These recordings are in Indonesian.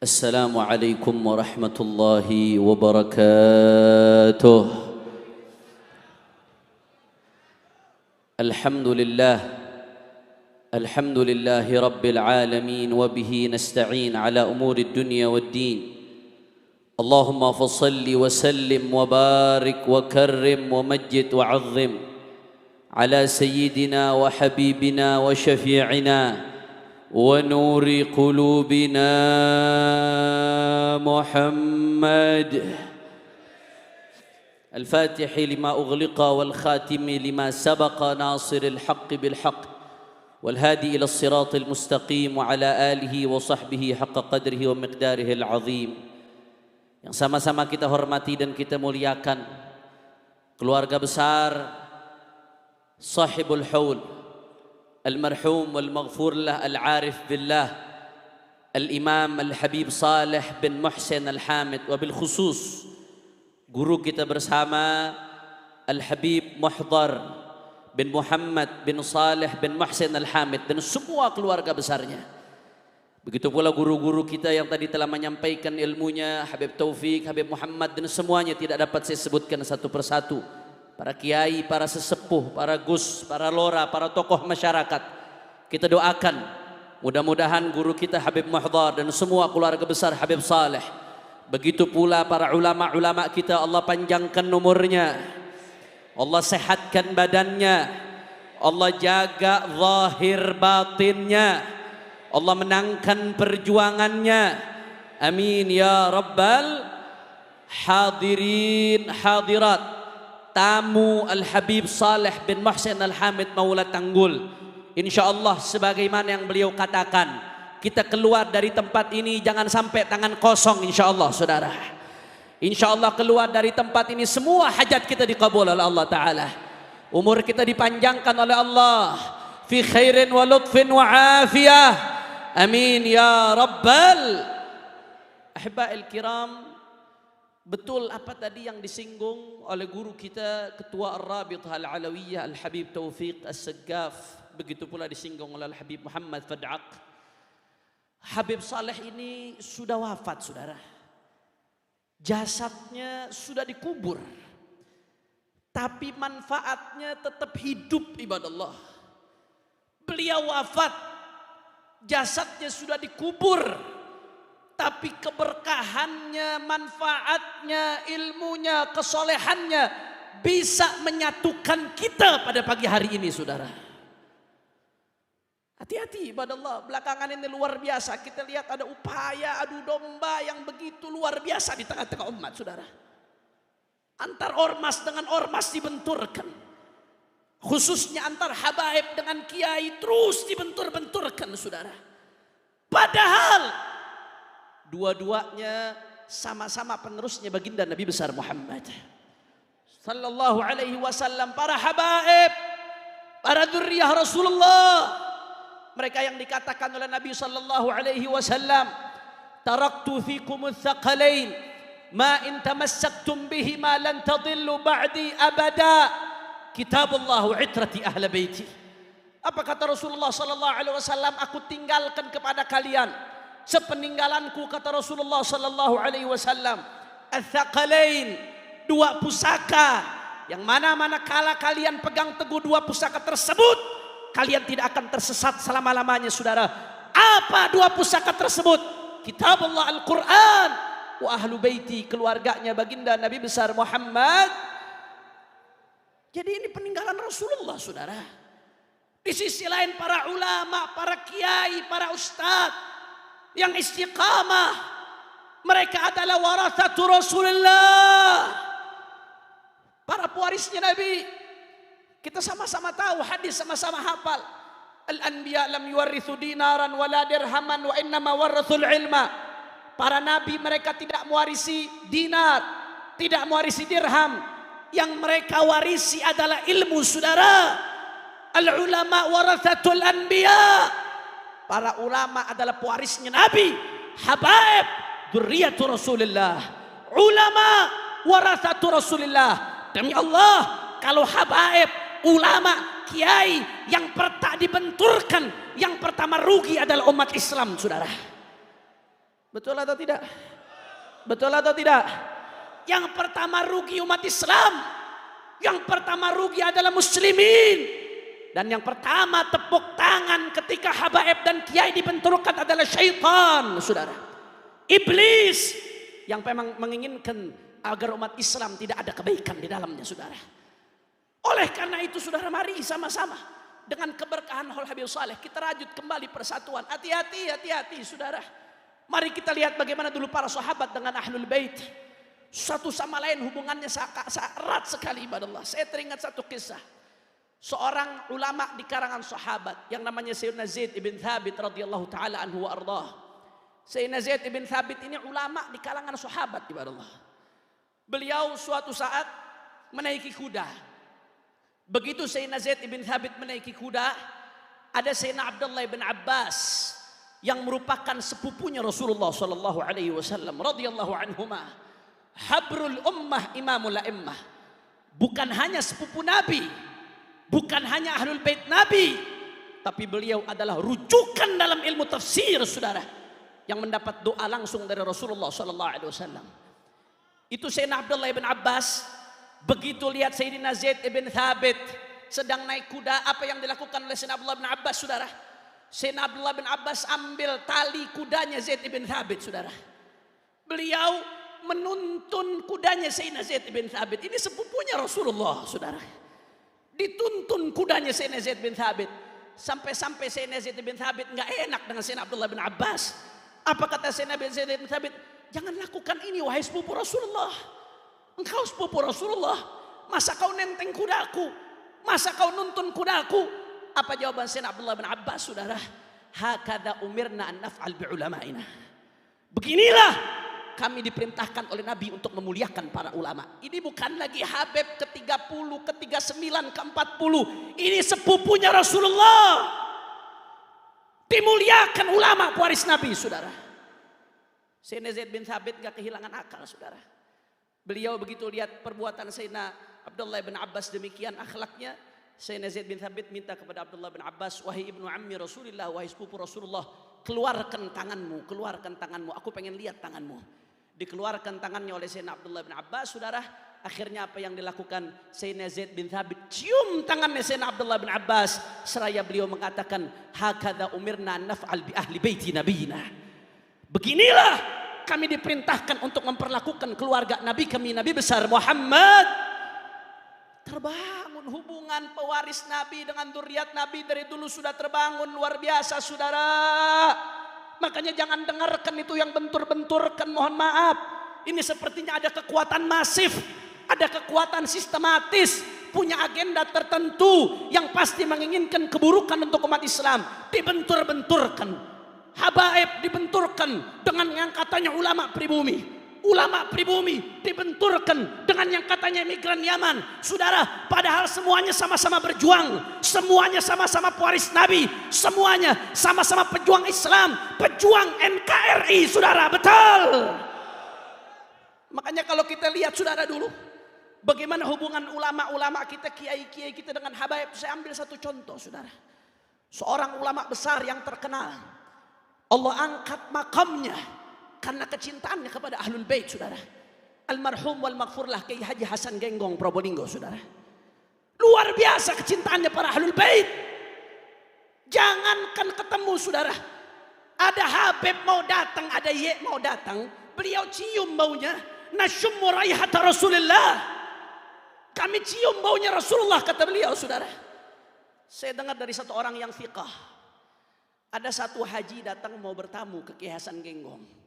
السلام عليكم ورحمة الله وبركاته. الحمد لله رب العالمين وبه نستعين على أمور الدنيا والدين. اللهم فصل وسلم وبارك وكرم ومجد وعظم على سيدنا وحبيبنا وشفيعنا ونور قلوبنا محمد الفاتح لما أغلق والخاتم لما سبق ناصر الحق بالحق والهادي إلى الصراط المستقيم وعلى آله وصحبه حق قدره ومقداره العظيم. Yang sama-sama kita hormati dan kita muliakan keluarga besar Sahibul Haul Al-Marhum wal-Maghfur lah Al-Arif Billah Al-Imam Al-Habib Saleh bin Muhsin Al-Hamid, wabil khusus guru kita bersama Al-Habib Muhdar bin Muhammad bin Saleh bin Muhsin Al-Hamid dan semua keluarga besarnya. Begitu pula guru-guru kita yang tadi telah menyampaikan ilmunya, Habib Taufik, Habib Muhammad, dan semuanya tidak dapat saya sebutkan satu persatu. Para kiai, para sesepuh, para gus, para lora, para tokoh masyarakat. Kita doakan mudah-mudahan guru kita Habib Muhdar dan semua keluarga besar Habib Saleh. Begitu pula para ulama-ulama kita, Allah panjangkan umurnya, Allah sehatkan badannya, Allah jaga zahir batinnya, Allah menangkan perjuangannya. Amin ya rabbal hadirin hadirat. Tamu Al-Habib Saleh bin Muhsin Al-Hamid Maula Tanggul, InsyaAllah sebagaimana yang beliau katakan, kita keluar dari tempat ini jangan sampai tangan kosong, InsyaAllah saudara. InsyaAllah keluar dari tempat ini semua hajat kita dikabul oleh Allah Ta'ala, umur kita dipanjangkan oleh Allah, fi khairin wa lutfin wa afiyah, amin ya rabbal ahiba'il kiram. Betul apa tadi yang disinggung oleh guru kita Ketua Ar-Rabithah Al-Alawiyah Al-Habib Taufiq As-Saggaf, begitu pula disinggung oleh Al-Habib Muhammad Fad'aq. Habib Saleh ini sudah wafat saudara, jasadnya sudah dikubur, tapi manfaatnya tetap hidup ibadallah. Beliau wafat, jasadnya sudah dikubur, tapi keberkahannya, manfaatnya, ilmunya, kesolehannya bisa menyatukan kita pada pagi hari ini saudara. Hati-hati ibadallah, belakangan ini luar biasa. Kita lihat ada upaya adu domba yang begitu luar biasa di tengah-tengah umat saudara. Antar ormas dengan ormas dibenturkan, khususnya antar habaib dengan kiai terus dibentur-benturkan saudara. Padahal dua-duanya sama-sama penerusnya baginda Nabi besar Muhammad sallallahu alaihi wasallam, para habaib, para dzurriyyah Rasulullah. Mereka yang dikatakan oleh Nabi sallallahu alaihi wasallam, taraktu fikumul thaqalain ma in tamassaktum bihima lan tadillu ba'di abada, kitabullah wa itrati ahli baiti. Apa kata Rasulullah sallallahu alaihi wasallam? Aku tinggalkan kepada kalian sepeninggalanku, kata Rasulullah sallallahu alaihi wasallam, ats-tsaqalain, dua pusaka yang mana kala kalian pegang teguh dua pusaka tersebut, kalian tidak akan tersesat selama-lamanya saudara. Apa dua pusaka tersebut? Kitabullah Al-Quran wa ahlu baiti, keluarganya baginda Nabi besar Muhammad. Jadi ini peninggalan Rasulullah saudara. Di sisi lain para ulama, para kiai, para ustadz yang istiqamah, mereka adalah warathatu Rasulullah, para pewarisnya Nabi. Kita sama-sama tahu hadis, sama-sama hafal, al-anbiya lam yuwarithu dinaran wala dirhaman wa innama warathul ilma. Para nabi mereka tidak mewarisi dinar, tidak mewarisi dirham, yang mereka warisi adalah ilmu saudara. Al-ulama warathatul anbiya, para ulama adalah pewarisnya Nabi. Habaib dzurriyyatu Rasulillah, ulama warathatu Rasulillah. Demi Allah, kalau habaib, ulama, kiai yang pertama dibenturkan, yang pertama rugi adalah umat Islam saudara. Betul atau tidak? Betul atau tidak? Yang pertama rugi umat Islam. Yang pertama rugi adalah muslimin. Dan yang pertama tepuk tangan ketika habaib dan kiai dibenturkan adalah syaitan, saudara. Iblis yang memang menginginkan agar umat Islam tidak ada kebaikan di dalamnya, saudara. Oleh karena itu, saudara, mari sama-sama dengan keberkahan Haul Habib Saleh kita rajut kembali persatuan. Hati-hati, hati-hati, saudara. Mari kita lihat bagaimana dulu para sahabat dengan Ahlul Bait. Satu sama lain hubungannya erat sekali, ibadallah. Saya teringat satu kisah. Seorang ulama di kalangan sahabat yang namanya Sayyidina Zaid ibn Thabit radhiyallahu taala anhu wa ardhah. Sayyidina Zaid ibn Thabit ini ulama di kalangan sahabat, ibadallah. Beliau suatu saat menaiki kuda. Begitu Sayyidina Zaid ibn Thabit menaiki kuda, ada Sayyidina Abdullah bin Abbas yang merupakan sepupunya Rasulullah sallallahu alaihi wasallam radhiyallahu anhuma. Habrul ummah imamul a'immah. Bukan hanya sepupu Nabi, bukan hanya Ahlul Bait Nabi, tapi beliau adalah rujukan dalam ilmu tafsir, saudara, yang mendapat doa langsung dari Rasulullah sallallahu alaihi wasallam. Itu Sayyidina Abdullah bin Abbas begitu lihat Sayyidina Zaid ibn Thabit sedang naik kuda, apa yang dilakukan oleh Sayyidina Abdullah bin Abbas, saudara? Sayyidina Abdullah bin Abbas ambil tali kudanya Zaid ibn Thabit, saudara. Beliau menuntun kudanya Sayyidina Zaid ibn Thabit. Ini sepupunya Rasulullah, saudara. Dituntun kudanya Sayyidina Zaid bin Thabit. Sampai-sampai Sayyidina Zaid bin Thabit nggak enak dengan Sayyidina Abdullah bin Abbas. Apa kata Sayyidina Zaid bin Thabit? Jangan lakukan ini wahai sepupu Rasulullah. Engkau sepupu Rasulullah. Masa kau nenteng kudaku? Masa kau nuntun kudaku? Apa jawaban Sayyidina Abdullah bin Abbas, saudara? Hakadha umirna an naf'al bi ulama'ina. Beginilah kami diperintahkan oleh Nabi untuk memuliakan para ulama. Ini bukan lagi Habib ke-30, ke-39, ke-40. Ini sepupunya Rasulullah. Dimuliakan ulama pewaris Nabi, saudara. Sayyidina Zaid bin Thabit gak kehilangan akal, saudara. Beliau begitu lihat perbuatan Sayyidina Abdullah bin Abbas demikian akhlaknya, Sayyidina Zaid bin Thabit minta kepada Abdullah bin Abbas, wahai ibnu ammi Rasulullah, wahai sepupu Rasulullah, keluarkan tanganmu, keluarkan tanganmu. Aku pengen lihat tanganmu. Dikeluarkan tangannya oleh Sayyidina Abdullah bin Abbas, saudara. Akhirnya apa yang dilakukan Sayyidina Zaid bin Thabit? Cium tangannya Sayyidina Abdullah bin Abbas. Seraya beliau mengatakan, hakadha umirna naf'al bi ahli baiti nabiyina. Beginilah kami diperintahkan untuk memperlakukan keluarga Nabi kami, Nabi besar Muhammad. Terbangun hubungan pewaris Nabi dengan zuriat Nabi dari dulu sudah terbangun luar biasa, saudara. Makanya jangan dengarkan itu yang bentur-benturkan, mohon maaf. Ini sepertinya ada kekuatan masif, ada kekuatan sistematis, punya agenda tertentu yang pasti menginginkan keburukan untuk umat Islam. Dibentur-benturkan, habaib dibenturkan dengan yang katanya ulama pribumi. Ulama pribumi dibenturkan dengan yang katanya migran Yaman. Saudara, padahal semuanya sama-sama berjuang, semuanya sama-sama pewaris Nabi, semuanya sama-sama pejuang Islam, pejuang NKRI, saudara, betul. Makanya kalau kita lihat, saudara, dulu bagaimana hubungan ulama-ulama kita, kiai-kiai kita dengan habaib. Saya ambil satu contoh, saudara. Seorang ulama besar yang terkenal, Allah angkat makamnya karena kecintaannya kepada Ahlul Bait, saudara. Almarhum wal maghfurlah Kiai Haji Hasan Genggong Probolinggo, saudara. Luar biasa kecintaannya para Ahlul Bait. Jangankan ketemu, saudara, ada Habib mau datang, ada Ye mau datang, beliau cium baunya. Nasyummu raihata Rasulullah. Kami cium baunya Rasulullah, kata beliau, saudara. Saya dengar dari satu orang yang fiqah, ada satu haji datang mau bertamu ke Kiai Hasan Genggong.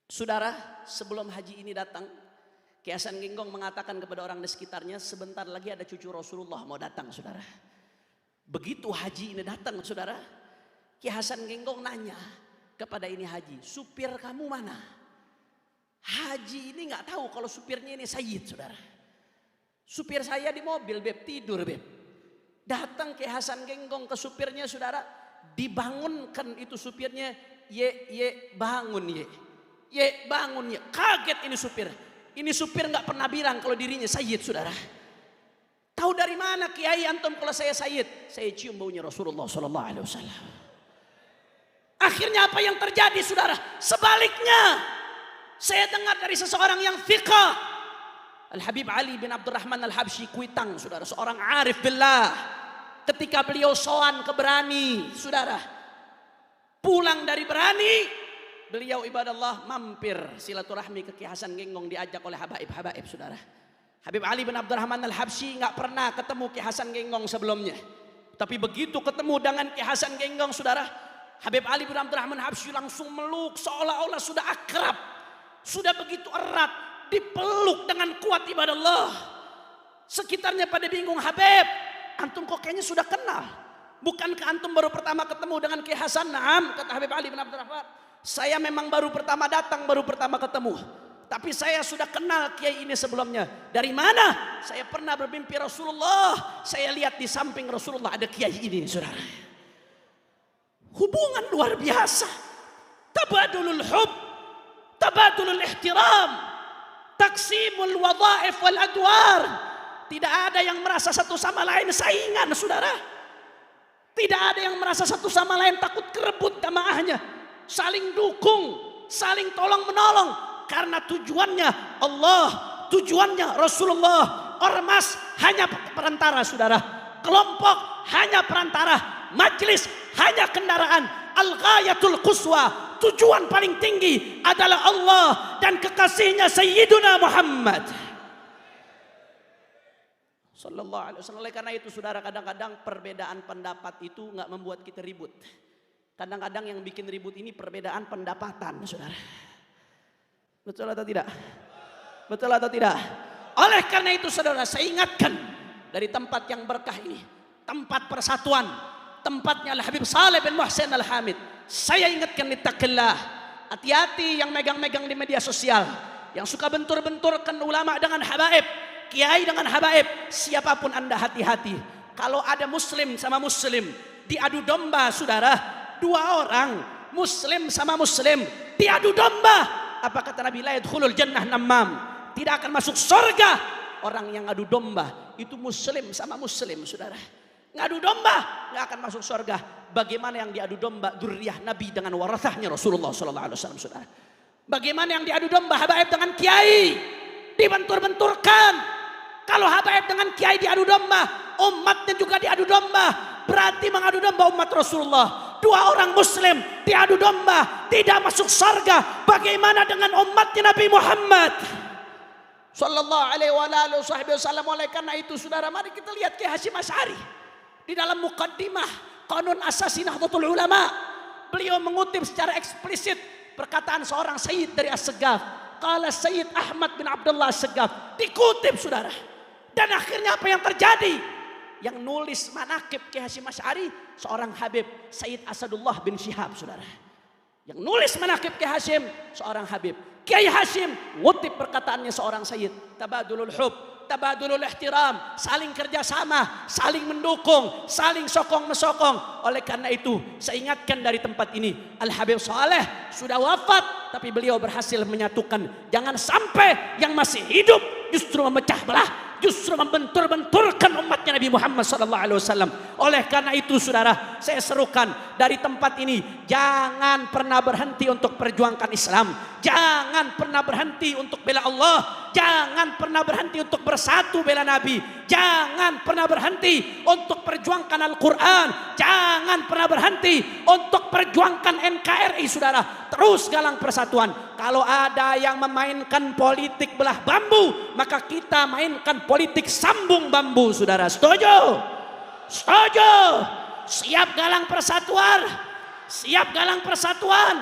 Saudara, sebelum haji ini datang, Kiai Hasan Genggong mengatakan kepada orang di sekitarnya, sebentar lagi ada cucu Rasulullah mau datang, saudara. Begitu haji ini datang, saudara, Kiai Hasan Genggong nanya kepada ini haji, supir kamu mana? Haji ini nggak tahu kalau supirnya ini Sayyid, saudara. Supir saya di mobil, beb, tidur, beb. Datang Kiai Hasan Genggong ke supirnya, saudara, dibangunkan itu supirnya, ye bangun ye. Ye bangun ya, kaget ini supir. Ini supir nggak pernah bilang kalau dirinya Sayyid, saudara. Tahu dari mana Kiai antum kalau saya Sayyid? Saya cium baunya Rasulullah Sallallahu Alaihi Wasallam. Akhirnya apa yang terjadi saudara? Sebaliknya, saya dengar dari seseorang yang thiqah, Al-Habib Ali bin Abdurrahman Al-Habsyi Kuitang, saudara, seorang arif billah. Ketika beliau sowan ke Berani, saudara, pulang dari Berani, beliau ibadallah mampir silaturahmi ke Ki Hasan Genggong, diajak oleh habaib-habaib, saudara. Habib Ali bin Abdurrahman Al-Habsyi nggak pernah ketemu Ki Hasan Genggong sebelumnya. Tapi begitu ketemu dengan Ki Hasan Genggong, saudara, Habib Ali bin Abdurrahman Al-Habsyi langsung meluk seolah-olah sudah akrab, sudah begitu erat, dipeluk dengan kuat ibadallah. Sekitarnya pada bingung, Habib, antum kok kayaknya sudah kenal. Bukankah antum baru pertama ketemu dengan Ki Hasan? Naam, kata Habib Ali bin Abdurrahman. Saya memang baru pertama datang, baru pertama ketemu. Tapi saya sudah kenal kiai ini sebelumnya. Dari mana? Saya pernah bermimpi Rasulullah. Saya lihat di samping Rasulullah ada kiai ini, saudara. Hubungan luar biasa. Tabadulul hub, tabadulul ihtiram, taksimul wadhaif wal adwar. Tidak ada yang merasa satu sama lain saingan, saudara. Tidak ada yang merasa satu sama lain takut kerebut jamaahnya. Saling dukung, saling tolong menolong. Karena tujuannya Allah, tujuannya Rasulullah. Ormas hanya perantara, saudara. Kelompok hanya perantara. Majlis hanya kendaraan. Al-ghayatul quswa, tujuan paling tinggi adalah Allah dan kekasihnya Sayyiduna Muhammad Sallallahu alaihi wasallam. Oleh karena itu saudara, kadang-kadang perbedaan pendapat itu nggak membuat kita ribut. Kadang-kadang yang bikin ribut ini perbedaan pendapatan, saudara. Betul atau tidak? Betul atau tidak? Oleh karena itu saudara, saya ingatkan dari tempat yang berkah ini, tempat persatuan, tempatnya Al-Habib Saleh bin Muhsin Al-Hamid. Saya ingatkan, ittaqillah. Hati-hati yang megang-megang di media sosial, yang suka bentur-benturkan ulama dengan habaib, kiai dengan habaib. Siapapun anda, hati-hati. Kalau ada muslim sama muslim diadu domba, saudara, dua orang muslim sama muslim diadu domba, apa kata Nabi? La yadkhulul jannah namam, tidak akan masuk surga orang yang adu domba. Itu muslim sama muslim, saudara. Ngadu domba nggak akan masuk surga. Bagaimana yang diadu domba dzurriyyah Nabi dengan warathahnya Rasulullah sallallahu alaihi wasallam, saudara? Bagaimana yang diadu domba habaib dengan kiai, dibentur-benturkan. Kalau habaib dengan kiai diadu domba, umatnya juga diadu domba. Berarti mengadu domba umat Rasulullah. Dua orang muslim diadu domba, tidak masuk surga. Bagaimana dengan umatnya Nabi Muhammad sallallahu alaihi wasallam? Oleh karena itu saudara, mari kita lihat Kiai Hasyim Asy'ari di dalam muqaddimah Qanun Asasi Nahdlatul Ulama. Beliau mengutip secara eksplisit perkataan seorang Sayyid dari As-Segaf. Qala Sayyid Ahmad bin Abdullah As-Segaf. Dikutip, saudara. Dan akhirnya apa yang terjadi? Yang nulis manaqib Kiai Hasyim Asy'ari seorang Habib, Sayyid Asadullah bin Syihab, saudara. Yang nulis manaqib Kiai Hasyim seorang Habib. Kiai Hasyim ngutip perkataannya seorang Sayyid. Tabadulul hub, tabadulul ihtiram, saling kerjasama, saling mendukung, saling sokong-mesokong. Oleh karena itu saya ingatkan dari tempat ini, Al-Habib Saleh sudah wafat, tapi beliau berhasil menyatukan. Jangan sampai yang masih hidup justru memecah belah, justru membentur-benturkan umatnya Nabi Muhammad SAW. Oleh karena itu saudara, saya serukan dari tempat ini, jangan pernah berhenti untuk perjuangkan Islam, jangan pernah berhenti untuk bela Allah, jangan pernah berhenti untuk bersatu bela Nabi, jangan pernah berhenti untuk perjuangkan Al-Quran, jangan pernah berhenti untuk perjuangkan NKRI, saudara. Terus galang persatuan. Kalau ada yang memainkan politik belah bambu, maka kita mainkan politik sambung bambu, saudara. Setuju? Setuju? Siap galang persatuan? Siap galang persatuan?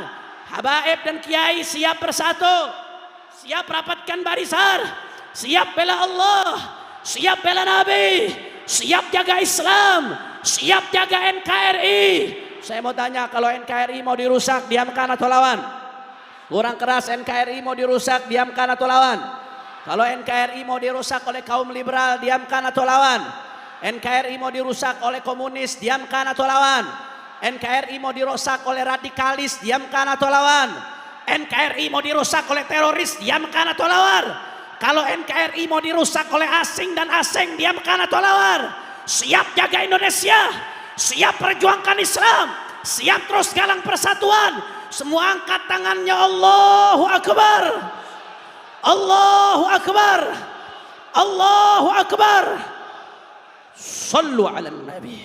Habaib dan kiai siap bersatu? Siap rapatkan barisan? Siap bela Allah? Siap bela Nabi? Siap jaga Islam? Siap jaga NKRI? Saya mau tanya, kalau NKRI mau dirusak, diamkan atau lawan? Kurang keras, NKRI mau dirusak, diamkan atau lawan? Kalau NKRI mau dirusak oleh kaum liberal, diamkan atau lawan? NKRI mau dirusak oleh komunis, diamkan atau lawan? NKRI mau dirusak oleh radikalis, diamkan atau lawan? NKRI mau dirusak oleh teroris, diamkan atau lawan? Kalau NKRI mau dirusak oleh asing dan asing, diamkan atau lawan? Siap jaga Indonesia, siap perjuangkan Islam, Siap terus galang persatuan. Semua angkat tangannya, Allahu Akbar. Allahu Akbar. Allahu Akbar. Sallu ala Nabi.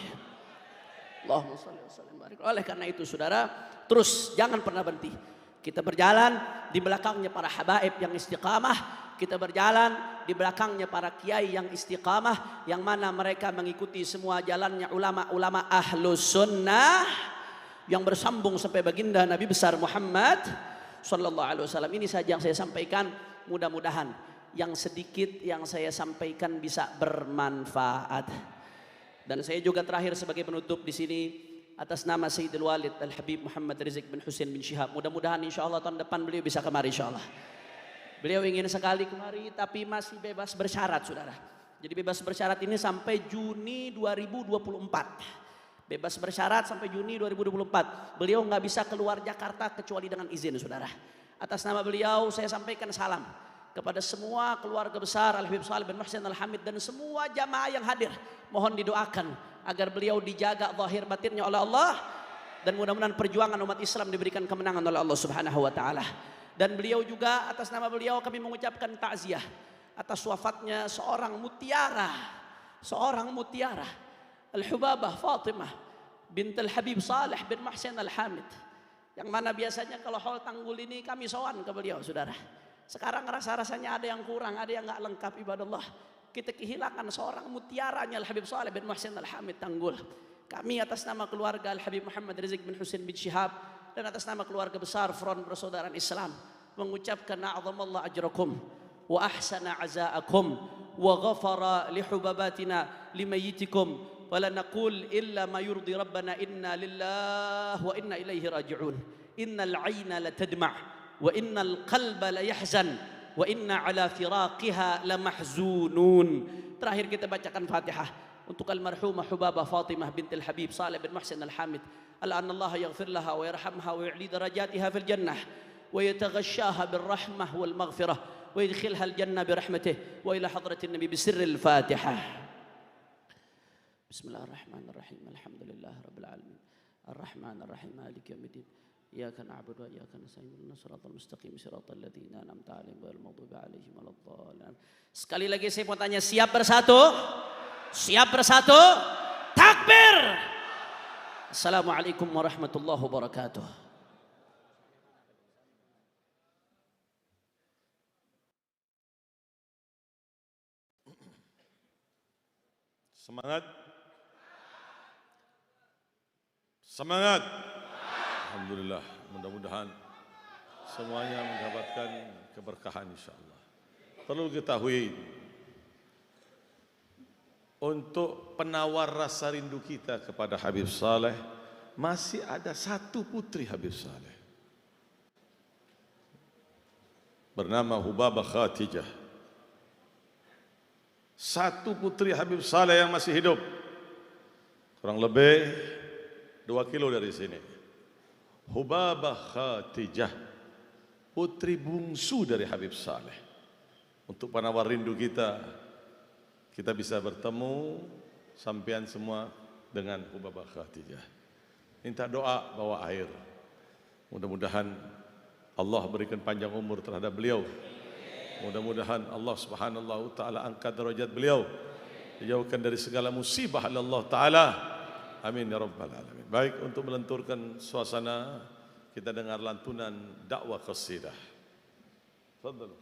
Allahumma salli wa sallim barik. Oleh karena itu saudara, terus jangan pernah berhenti. Kita berjalan di belakangnya para habaib yang istiqamah. Kita berjalan di belakangnya para kiai yang istiqamah, yang mana mereka mengikuti semua jalannya ulama-ulama ahlus sunnah yang bersambung sampai baginda Nabi besar Muhammad sallallahu alaihi wasallam. Ini saja yang saya sampaikan. Mudah-mudahan yang sedikit yang saya sampaikan bisa bermanfaat. Dan saya juga terakhir sebagai penutup di sini atas nama Sayyidul Walid Al-Habib Muhammad Rizik bin Husain bin Syihab. Mudah-mudahan insyaallah tahun depan beliau bisa kemari insyaallah. Beliau ingin sekali kemari tapi masih bebas bersyarat saudara. Jadi bebas bersyarat ini sampai Juni 2024. Bebas bersyarat sampai Juni 2024. Beliau nggak bisa keluar Jakarta kecuali dengan izin saudara. Atas nama beliau saya sampaikan salam kepada semua keluarga besar Al-Habib Shalih bin Muhsin Al-Hamid dan semua jamaah yang hadir. Mohon didoakan agar beliau dijaga zahir batinnya oleh Allah dan mudah-mudahan perjuangan umat Islam diberikan kemenangan oleh Allah Subhanahu wa taala. Dan beliau juga atas nama beliau kami mengucapkan takziah atas wafatnya seorang mutiara Al-Hubabah Fatimah bint Al-Habib Shalih bin Muhsin Al-Hamid, yang mana biasanya kalau haul Tanggul ini kami sowan ke beliau saudara. Sekarang rasa-rasanya ada yang kurang, ada yang nggak lengkap ibadallah. Kita kehilangan seorang mutiaranya Al-Habib Shalih bin Muhsin Al-Hamid Tanggul. Kami atas nama keluarga Al-Habib Muhammad Rizik bin Husain bin Syihab dan atas nama keluarga besar Front Persaudaraan Islam mengucapkan a'zamallahu ajrakum wa ahsana azaakum wa ghafara li hubabatina limayyitikum wa la naqul illa ma yurdi rabbana inna lillahi wa inna ilaihi raji'un. Innal 'aina la tadma' wa innal qalba la yahzan wa inna ala firaqiha la mahzunun. Terakhir kita bacakan Fatihah untuk almarhumah Hubabah Fatimah bintil Habib Shalih bin Muhsin Al-Hamid. Ala-anna Allah yaghfir laha wa yarhamha wa yu'li darajatiha fil jannah wa yataghashaha bil rahmah wal maghfirah wa yadkhilha al jannah bi rahmatih wa ila hadratin nabi bi sirril Fatihah. Bismillahirrahmanirrahim. Alhamdulillah rabbil alamin. Arrahmanir rahim. Maliki yaumiddin. Iyyaka na'budu wa iyyaka nasta'in. Ihdinas siratal mustaqim. Siratal ladzina an'amta 'alaihim ghairil maghdubi 'alaihim waladdallin. Sekali lagi saya mau tanya, siap bersatu? Siap bersatu? Takbir. Assalamualaikum warahmatullahi wabarakatuh. Semangat. Semangat. Alhamdulillah, mudah-mudahan semuanya mendapatkan keberkahan insyaallah. Perlu diketahui, untuk penawar rasa rindu kita kepada Habib Shalih, masih ada satu putri Habib Shalih bernama Hubabah Khatijah. Satu putri Habib Shalih yang masih hidup, kurang lebih 2 kilo dari sini. Hubabah Khatijah, putri bungsu dari Habib Shalih. Untuk penawar rindu kita bisa bertemu sampean semua dengan Hubabah Khatijah. Minta doa bawa air. Mudah-mudahan Allah berikan panjang umur terhadap beliau. Mudah-mudahan Allah Subhanahu wa taala angkat derajat beliau. Dijauhkan dari segala musibah oleh Allah taala. Amin ya rabbal alamin. Baik, untuk melenturkan suasana kita dengar lantunan dakwah qasidah. Tafadhal.